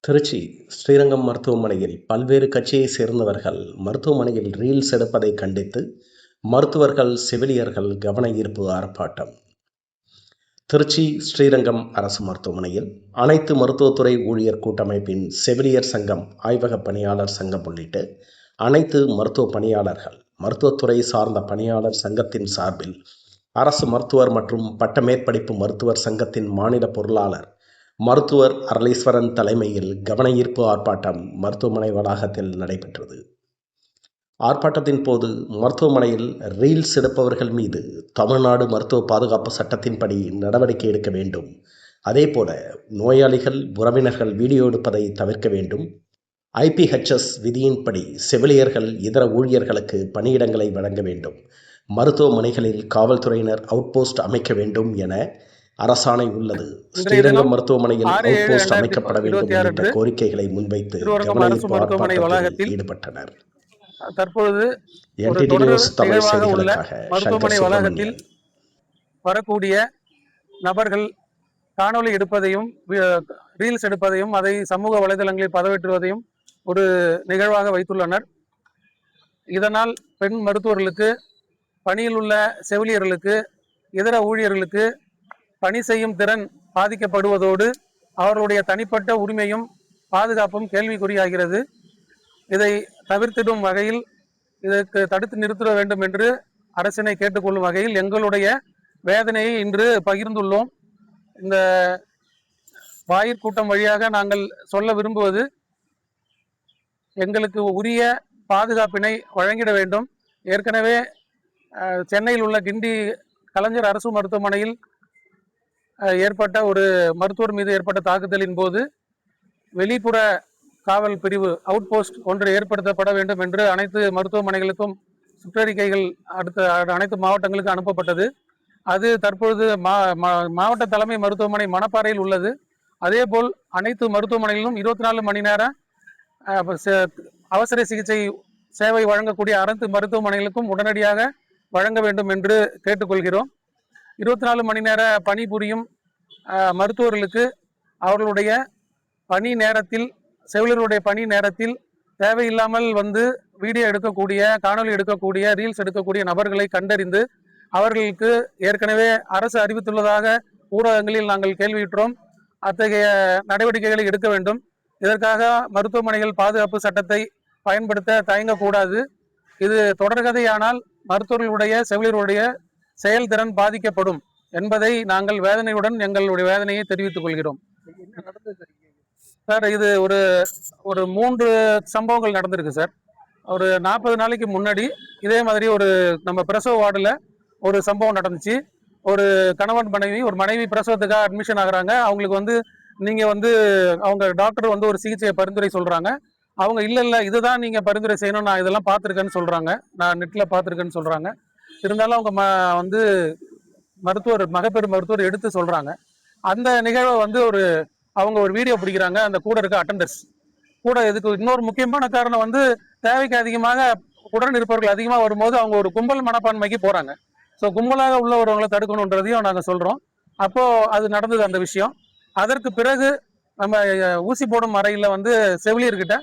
திருச்சி ஸ்ரீரங்கம் மருத்துவமனையில் பல்வேறு கட்சியைச் சேர்ந்தவர்கள் மருத்துவமனையில் ரீல்ஸ் எடுப்பதை கண்டித்து மருத்துவர்கள், செவிலியர்கள் கவன ஈர்ப்பு ஆர்ப்பாட்டம். திருச்சி ஸ்ரீரங்கம் அரசு மருத்துவமனையில் அனைத்து மருத்துவத்துறை ஊழியர் கூட்டமைப்பின் செவிலியர் சங்கம், ஆய்வக பணியாளர் சங்கம் உள்ளிட்ட அனைத்து மருத்துவ பணியாளர்கள், மருத்துவத்துறை சார்ந்த பணியாளர் சங்கத்தின் சார்பில் அரசு மருத்துவர் மற்றும் பட்ட மேற்படிப்பு மருத்துவர் சங்கத்தின் மாநில பொருளாளர் மருத்துவர் அரளீஸ்வரன் தலைமையில் கவன ஈர்ப்பு ஆர்ப்பாட்டம் மருத்துவமனை வளாகத்தில் நடைபெற்றது. ஆர்ப்பாட்டத்தின் போது மருத்துவமனையில் ரீல்ஸ் எடுப்பவர்கள் மீது தமிழ்நாடு மருத்துவ பாதுகாப்பு சட்டத்தின்படி நடவடிக்கை எடுக்க வேண்டும், அதேபோல நோயாளிகள் உறவினர்கள் வீடியோ எடுப்பதை தவிர்க்க வேண்டும், IPHS விதியின்படி செவிலியர்கள் இதர ஊழியர்களுக்கு பணியிடங்களை வழங்க வேண்டும், மருத்துவமனைகளில் காவல்துறையினர் அவுட்போஸ்ட் அமைக்க வேண்டும் என அரசாணை உள்ளது. ஸ்ரீரங்கம் மருத்துவமனையில் அவுட்போஸ்ட் அமைக்கப்பட வேண்டும் உள்ளிட்ட கோரிக்கைகளை முன்வைத்து கவன ஈர்ப்பு ஆர்ப்பாட்டத்தில் ஈடுபட்டனர். தற்பொழுது மருத்துவமனை வளாகத்தில் வரக்கூடிய நபர்கள் காணொலி எடுப்பதையும் ரீல்ஸ் எடுப்பதையும் அதை சமூக வலைதளங்களில் பதிவேற்றுவதையும் ஒரு நிகழ்வாக வைத்துள்ளனர். இதனால் பெண் மருத்துவர்களுக்கு, பணியில் உள்ள செவிலியர்களுக்கு, இதர ஊழியர்களுக்கு பணி செய்யும் திறன் பாதிக்கப்படுவதோடு அவர்களுடைய தனிப்பட்ட உரிமையும் பாதுகாப்பும் கேள்விக்குறியாகிறது. இதை தவிர்த்திடும் வகையில் இதற்கு தடுத்து நிறுத்த வேண்டும் என்று அரசினை கேட்டுக்கொள்ளும் வகையில் எங்களுடைய வேதனையை இன்று பகிர்ந்துள்ளோம். இந்த வாயிற்கூட்டம் வழியாக நாங்கள் சொல்ல விரும்புவது, எங்களுக்கு உரிய பாதுகாப்பினை வழங்கிட வேண்டும். ஏற்கனவே சென்னையில் உள்ள கிண்டி கலைஞர் அரசு மருத்துவமனையில் ஏற்பட்ட ஒரு மருத்துவர் மீது ஏற்பட்ட தாக்குதலின் போது வெளிப்புற காவல் பிரிவு அவுட்போஸ்ட் ஒன்று ஏற்படுத்தப்பட வேண்டும் என்று அனைத்து மருத்துவமனைகளுக்கும் சுற்றறிக்கைகள் அனைத்து மாவட்டங்களுக்கு அனுப்பப்பட்டது. அது தற்பொழுது மாவட்ட தலைமை மருத்துவமனை மணப்பாறையில் உள்ளது. அதேபோல் அனைத்து மருத்துவமனைகளிலும் 24 மணி நேர அவசர சிகிச்சை சேவை வழங்கக்கூடிய அனைத்து மருத்துவமனைகளுக்கும் உடனடியாக வழங்க வேண்டும் என்று கேட்டுக்கொள்கிறோம். 24 மணி நேர பணிபுரியும் மருத்துவர்களுக்கு அவர்களுடைய பணி நேரத்தில், செவிலியர்களுடைய பணி நேரத்தில் தேவையில்லாமல் வந்து வீடியோ எடுக்கக்கூடிய, காணொலி எடுக்கக்கூடிய, ரீல்ஸ் எடுக்கக்கூடிய நபர்களை கண்டறிந்து அவர்களுக்கு ஏற்கனவே அரசு அறிவித்துள்ளதாக ஊடகங்களில் நாங்கள் கேள்வியுற்றோம். அத்தகைய நடவடிக்கைகளை எடுக்க வேண்டும். இதற்காக மருத்துவமனைகள் பாதுகாப்பு சட்டத்தை பயன்படுத்த தயங்கக்கூடாது. இது தொடர்கதையானால் மருத்துவர்களுடைய, செவிலியர்களுடைய செயல்திறன் பாதிக்கப்படும் என்பதை நாங்கள் வேதனையுடன் எங்களுடைய வேதனையை தெரிவித்துக் கொள்கிறோம். சார், இது ஒரு 3 சம்பவங்கள் நடந்திருக்கு சார். ஒரு 40 நாளைக்கு முன்னாடி இதே மாதிரி ஒரு நம்ம பிரசவ வார்டில் ஒரு சம்பவம் நடந்துச்சு. ஒரு கணவன் மனைவி, ஒரு மனைவி பிரசவத்துக்காக அட்மிஷன் ஆகுறாங்க. அவங்களுக்கு வந்து நீங்கள் வந்து அவங்க டாக்டர் வந்து ஒரு சிகிச்சையை பரிந்துரை சொல்கிறாங்க. அவங்க இல்லை இதுதான் நீங்கள் பரிந்துரை செய்யணும், நான் இதெல்லாம் பார்த்துருக்கேன்னு சொல்கிறாங்க, நான் நெட்டில் பார்த்துருக்கேன்னு சொல்கிறாங்க. இருந்தாலும் அவங்க வந்து மகப்பேறு மருத்துவர் எடுத்து சொல்றாங்க. அந்த நிகழ்வை வந்து அவங்க ஒரு வீடியோ பிடிக்கிறாங்க. அந்த கூட இருக்க அட்டண்டர்ஸ் கூட. இதுக்கு இன்னொரு முக்கியமான காரணம் வந்து தேவைக்கு அதிகமாக உடன் இருப்பவர்கள் அதிகமாக வரும்போது அவங்க ஒரு கும்பல் மனப்பான்மைக்கு போறாங்க. ஸோ கும்பலாக உள்ளவர்களை தடுக்கணுன்றதையும் நாங்கள் சொல்றோம். அப்போ அது நடந்தது அந்த விஷயம். அதற்கு பிறகு நம்ம ஊசி போடும் அறையில் வந்து செவிலியர்கிட்ட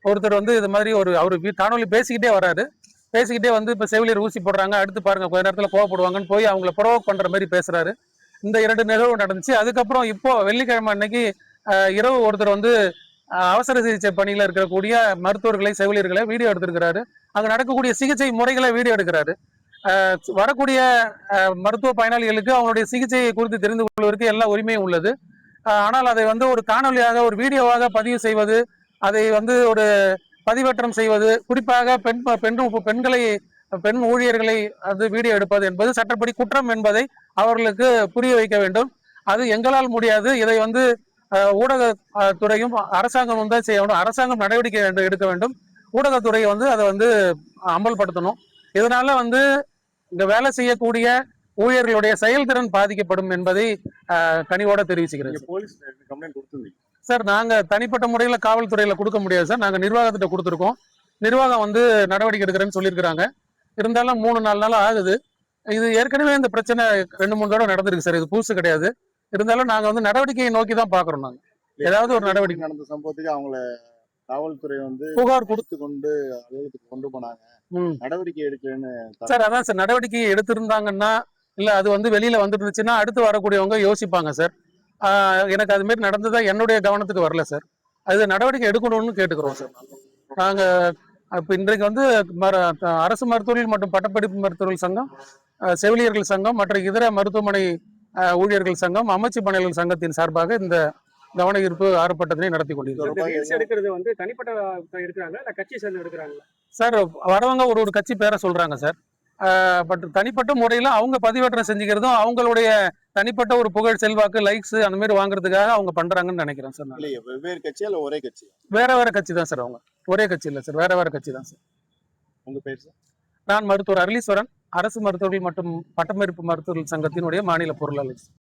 ஒருத்தர் வந்து இது மாதிரி அவர் காணொலி பேசிக்கிட்டே வராரு. பேசிக்கிட்டே வந்து இப்போ செவிலியர் ஊசி போடுறாங்க, அடுத்து பாருங்க கொஞ்ச நேரத்தில் கோவப்படுவாங்கன்னு போய் அவங்கள ப்ரொவோக் பண்ற மாதிரி பேசுறாரு. இந்த 2 நிகழ்வு நடந்துச்சு. அதுக்கப்புறம் இப்போ வெள்ளிக்கிழமை அன்னைக்கு இரவு ஒருத்தர் வந்து அவசர சிகிச்சை பணியில் இருக்கக்கூடிய மருத்துவர்களை, செவிலியர்களை வீடியோ எடுத்திருக்கிறாரு. அங்கே நடக்கக்கூடிய சிகிச்சை முறைகளை வீடியோ எடுக்கிறாரு. வரக்கூடிய மருத்துவ பயனாளிகளுக்கு அவங்களுடைய சிகிச்சையை குறித்து தெரிந்து கொள்வதற்கு எல்லா உரிமையும் உள்ளது. ஆனால் அதை வந்து ஒரு காணொலியாக, ஒரு வீடியோவாக பதிவு செய்வது, அதை வந்து ஒரு பதிவேற்றம் செய்வது, குறிப்பாக பெண் ஊழியர்களை அது வீடியோ எடுப்பது என்பது சட்டப்படி குற்றம் என்பதை அவர்களுக்கு புரிய வைக்க வேண்டும். அது எங்களால் முடியாது. இதை வந்து ஊடகத்துறையும் அரசாங்கமும் தான் செய்யணும். அரசாங்கம் நடவடிக்கை எடுக்க வேண்டும். ஊடகத்துறையை வந்து அதை வந்து அமல்படுத்தணும். இதனால வந்து இங்க வேலை செய்யக்கூடிய ஊழியர்களுடைய செயல்திறன் பாதிக்கப்படும் என்பதை கனிவோட தெரிவிச்சுக்கிறேன். சார், நாங்க தனிப்பட்ட முறையில் காவல்துறையில கொடுக்க முடியாது சார். நாங்க நிர்வாகத்திட்ட கொடுத்துருக்கோம். நிர்வாகம் வந்து நடவடிக்கை எடுக்கிறேன்னு சொல்லியிருக்கிறாங்க. இருந்தாலும் 3-4 நாள் ஆகுது. இது ஏற்கனவே இந்த பிரச்சனை 2-3 தடவை நடந்திருக்கு சார். இது புதுசு கிடையாது. இருந்தாலும் நாங்க வந்து நடவடிக்கையை நோக்கி தான் பாக்குறோம். நாங்க ஏதாவது ஒரு நடவடிக்கை. நடந்த சம்பவத்துக்கு அவங்கள காவல்துறை வந்து புகார் கொடுத்து கொண்டு அலுவலகத்துக்கு கொண்டு போனாங்க. நடவடிக்கை எடுக்கலன்னு சார் அதான் சார், நடவடிக்கை எடுத்திருந்தாங்கன்னா இல்ல அது வந்து வெளியில வந்துருந்துச்சுன்னா அடுத்து வரக்கூடியவங்க யோசிப்பாங்க சார். எனக்கு அது மாதிரி நடந்ததா என்னுடைய கவனத்துக்கு வரல சார். அது நடவடிக்கை எடுக்கணும்னு கேட்டுக்கிறோம் சார். நாங்க இப்போ இன்றைக்கு வந்து அரசு மருத்துவர்கள் மற்றும் பட்டப்படிப்பு மருத்துவர்கள் சங்கம், செவிலியர்கள் சங்கம் மற்றும் இதர மருத்துவமனை ஊழியர்கள் சங்கம், அமைச்சு பணியாளர்கள் சங்கத்தின் சார்பாக இந்த கவன ஈர்ப்பு ஆர்ப்பாட்டத்தினை நடத்தி கொண்டிருக்கிறோம். எடுக்கிறது வந்து தனிப்பட்ட எடுக்கிறாங்க இல்ல கட்சி சேர்ந்து எடுக்கிறாங்க சார்? வரவங்க ஒரு கட்சி பேரை சொல்றாங்க சார். பட் தனிப்பட்ட முறையில அவங்க பதிவேற்றம் செஞ்சுக்கிறதும் அவங்களுடைய தனிப்பட்ட ஒரு புகழ், செல்வாக்கு, லைக்ஸ் அந்த மாதிரி வாங்குறதுக்காக அவங்க பண்றாங்கன்னு நினைக்கிறேன் சார். வெவ்வேறு கட்சியா இல்ல ஒரே கட்சி? வேற கட்சி தான் சார். அவங்க ஒரே கட்சி இல்ல சார், வேற கட்சி தான் சார். உங்க பேர் சார்? நான் மருத்துவர் அருளீஸ்வரன், அரசு மருத்துவர்கள் மற்றும் பட்டமளிப்பு மருத்துவர்கள் சங்கத்தினுடைய மாநில பொருளாளர்.